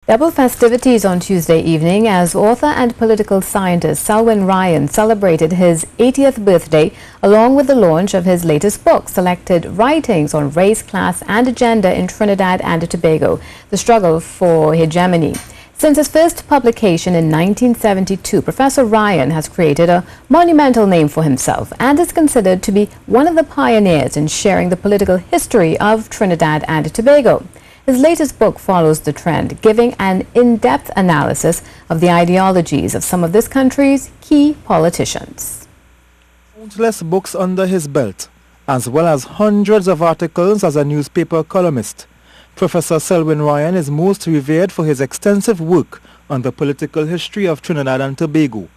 Double festivities on Tuesday evening as author and political scientist Selwyn Ryan celebrated his 80th birthday along with the launch of his latest book, Selected Writings on Race, Class and Gender in Trinidad and Tobago, The Struggle for Hegemony. Since his first publication in 1972, Professor Ryan has created a monumental name for himself and is considered to be one of the pioneers in sharing the political history of Trinidad and Tobago. His latest book follows the trend, giving an in-depth analysis of the ideologies of some of this country's key politicians. Countless books under his belt, as well as hundreds of articles as a newspaper columnist. Professor Selwyn Ryan is most revered for his extensive work on the political history of Trinidad and Tobago.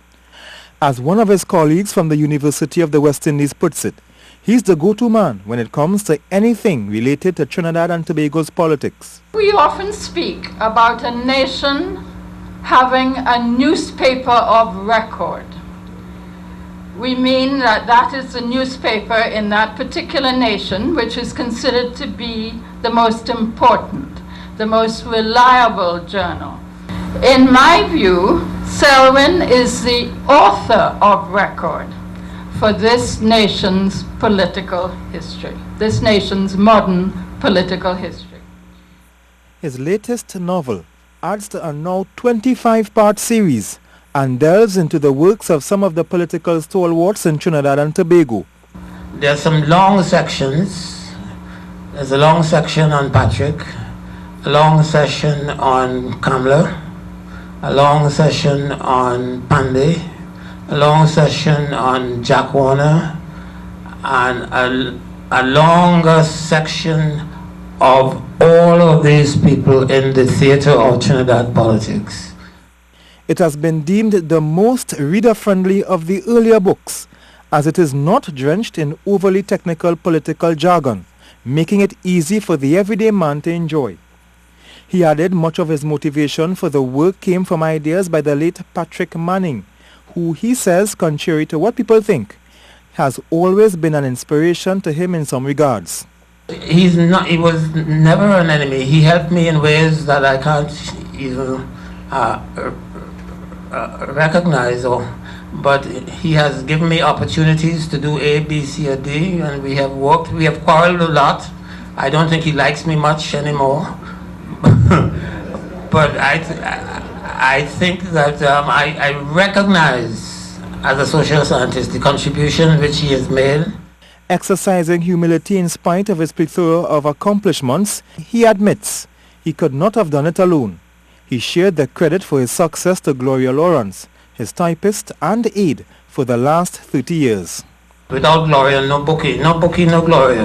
As one of his colleagues from the University of the West Indies puts it, he's the go-to man when it comes to anything related to Trinidad and Tobago's politics. We often speak about a nation having a newspaper of record. We mean that that is the newspaper in that particular nation which is considered to be the most important, the most reliable journal. In my view, Selwyn is the author of record for this nation's political history, this nation's modern political history. His latest novel adds to a now 25-part series and delves into the works of some of the political stalwarts in Trinidad and Tobago. There are some long sections. There's a long section on Patrick, a long section on Kamla, a long section on Pandey, a long session on Jack Warner, and a longer section of all of these people in the theater of Trinidad politics. It has been deemed the most reader-friendly of the earlier books, as it is not drenched in overly technical political jargon, making it easy for the everyday man to enjoy. He added much of his motivation for the work came from ideas by the late Patrick Manning, who he says, contrary to what people think, has always been an inspiration to him in some regards. He was never an enemy. He helped me in ways that I can't even recognize, but he has given me opportunities to do A, B, C, or D, and we have worked. We have quarreled a lot. I don't think he likes me much anymore, but I think that I recognize, as a social scientist, the contribution which he has made. Exercising humility in spite of his plethora of accomplishments, he admits he could not have done it alone. He shared the credit for his success to Gloria Lawrence, his typist and aide for the last 30 years. Without Gloria, no Bookie. No Bookie, no Gloria.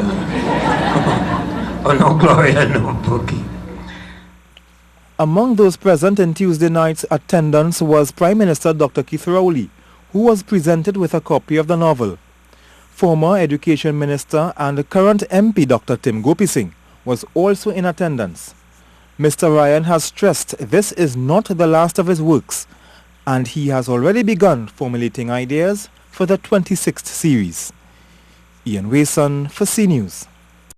Or no Gloria, no Bookie. Among those present in Tuesday night's attendance was Prime Minister Dr. Keith Rowley, who was presented with a copy of the novel. Former Education Minister and current MP Dr. Tim Gopi Singh was also in attendance. Mr. Ryan has stressed this is not the last of his works, and he has already begun formulating ideas for the 26th series. Ian Wason for C News.